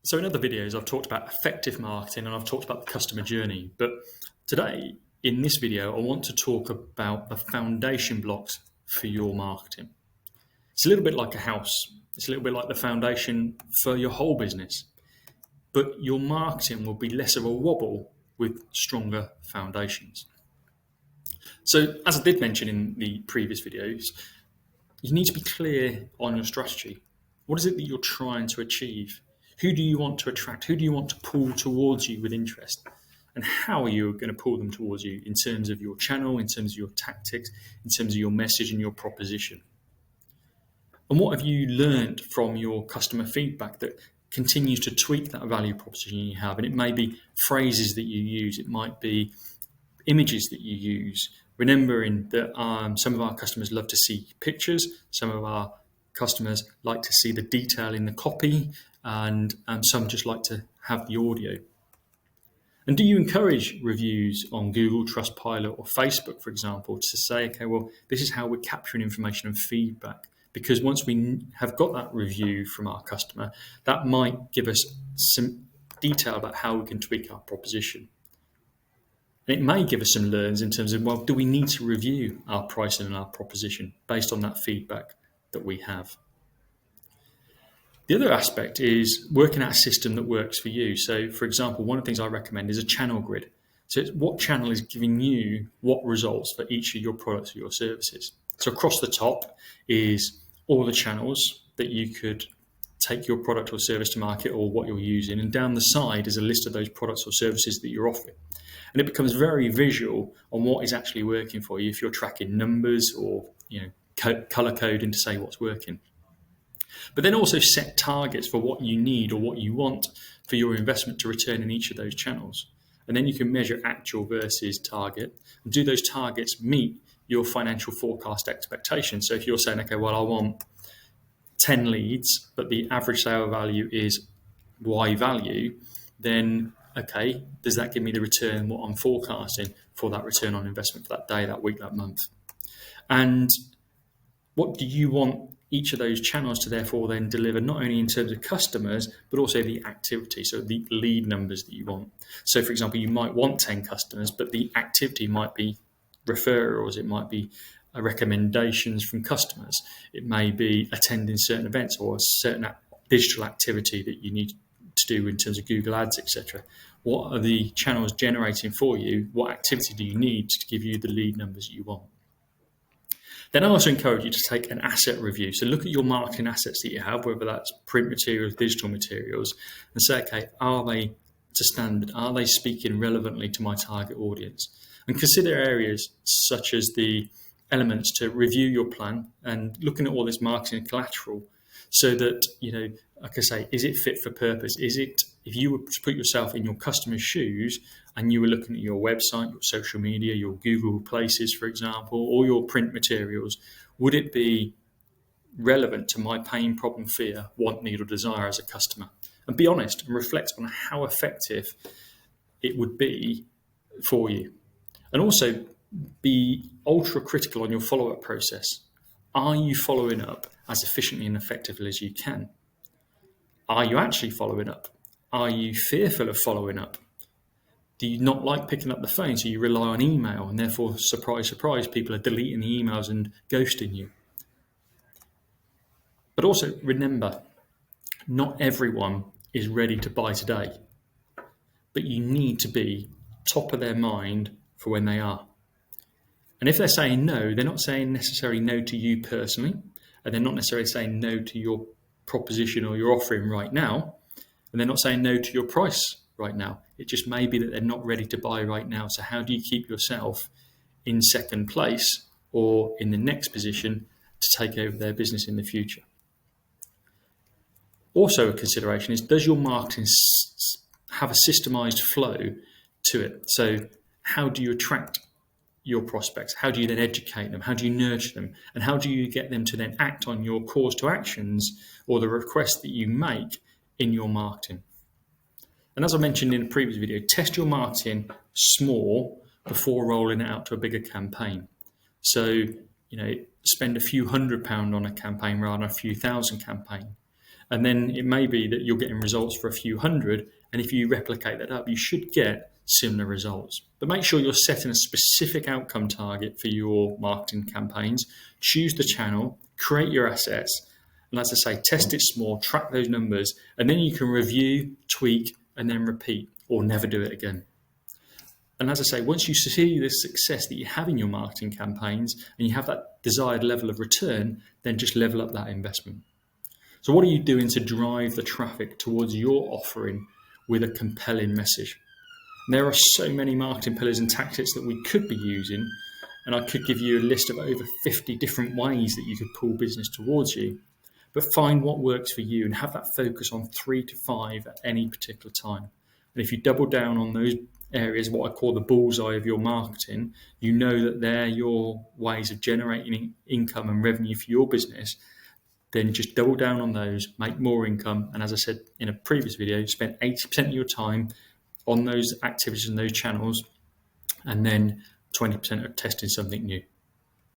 So in other videos, I've talked about effective marketing and I've talked about the customer journey. But today, in this video, I want to talk about the foundation blocks for your marketing. It's a little bit like a house. It's a little bit like the foundation for your whole business. But your marketing will be less of a wobble with stronger foundations. So as I did mention in the previous videos, you need to be clear on your strategy. What is it that you're trying to achieve? Who do you want to attract? Who do you want to pull towards you with interest? And how are you going to pull them towards you in terms of your channel, in terms of your tactics, in terms of your message and your proposition? And what have you learned from your customer feedback that continues to tweak that value proposition you have? And it may be phrases that you use. It might be images that you use. Remembering that some of our customers love to see pictures. Some of our customers like to see the detail in the copy, and some just like to have the audio. And do you encourage reviews on Google, Trustpilot or Facebook, for example, to say, okay, well, this is how we're capturing information and feedback? Because once we have got that review from our customer, that might give us some detail about how we can tweak our proposition. And it may give us some learns in terms of, well, do we need to review our pricing and our proposition based on that feedback that we have? The other aspect is working out a system that works for you. So, for example, one of the things I recommend is a channel grid. So it's what channel is giving you what results for each of your products or your services. So across the top is all the channels that you could take your product or service to market or what you're using. And down the side is a list of those products or services that you're offering. And it becomes very visual on what is actually working for you if you're tracking numbers or color coding to say what's working. But then also set targets for what you need or what you want for your investment to return in each of those channels. And then you can measure actual versus target. And do those targets meet your financial forecast expectations? So if you're saying, okay, well, I want 10 leads, but the average sale value is Y value, then okay, does that give me the return, what I'm forecasting for that return on investment for that day, that week, that month? And what do you want each of those channels to therefore then deliver, not only in terms of customers, but also the activity, so the lead numbers that you want? So for example, you might want 10 customers, but the activity might be referrals, it might be recommendations from customers, it may be attending certain events or a certain digital activity that you need to do in terms of Google Ads, etc. What are the channels generating for you? What activity do you need to give you the lead numbers you want? Then I also encourage you to take an asset review. So look at your marketing assets that you have, whether that's print materials, digital materials, and say, okay, are they to standard? Are they speaking relevantly to my target audience? And consider areas such as the elements to review your plan and looking at all this marketing collateral so that, like I say, is it fit for purpose? Is it, if you were to put yourself in your customer's shoes and you were looking at your website, your social media, your Google Places, for example, or your print materials, would it be relevant to my pain, problem, fear, want, need, or desire as a customer? And be honest and reflect on how effective it would be for you. And also be ultra critical on your follow-up process. Are you following up as efficiently and effectively as you can? Are you actually following up? Are you fearful of following up? Do you not like picking up the phone, so you rely on email, and therefore, surprise, surprise, people are deleting the emails and ghosting you? But also remember, not everyone is ready to buy today, but you need to be top of their mind for when they are. And if they're saying no, they're not saying necessarily no to you personally, and they're not necessarily saying no to your proposition or your offering right now, and they're not saying no to your price right now. It just may be that they're not ready to buy right now. So how do you keep yourself in second place or in the next position to take over their business in the future? Also a consideration is, does your marketing have a systemized flow to it? So how do you attract your prospects? How do you then educate them? How do you nurture them? And how do you get them to then act on your calls to actions or the requests that you make in your marketing? And as I mentioned in a previous video, test your marketing small before rolling it out to a bigger campaign. So, spend a few £100 on a campaign rather than a few thousand campaign. And then it may be that you're getting results for a few hundred, and if you replicate that up, you should get similar results. But make sure you're setting a specific outcome target for your marketing campaigns. Choose the channel, create your assets, and as I say, test it small, track those numbers, and then you can review, tweak, and then repeat, or never do it again. And as I say, once you see the success that you have in your marketing campaigns and you have that desired level of return, then just level up that investment. So what are you doing to drive the traffic towards your offering with a compelling message? And there are so many marketing pillars and tactics that we could be using, and I could give you a list of over 50 different ways that you could pull business towards you. But find what works for you and have that focus on 3 to 5 at any particular time. And if you double down on those areas, what I call the bullseye of your marketing, you know that they're your ways of generating income and revenue for your business, then just double down on those, make more income. And as I said in a previous video, spend 80% of your time on those activities and those channels, and then 20% of testing something new.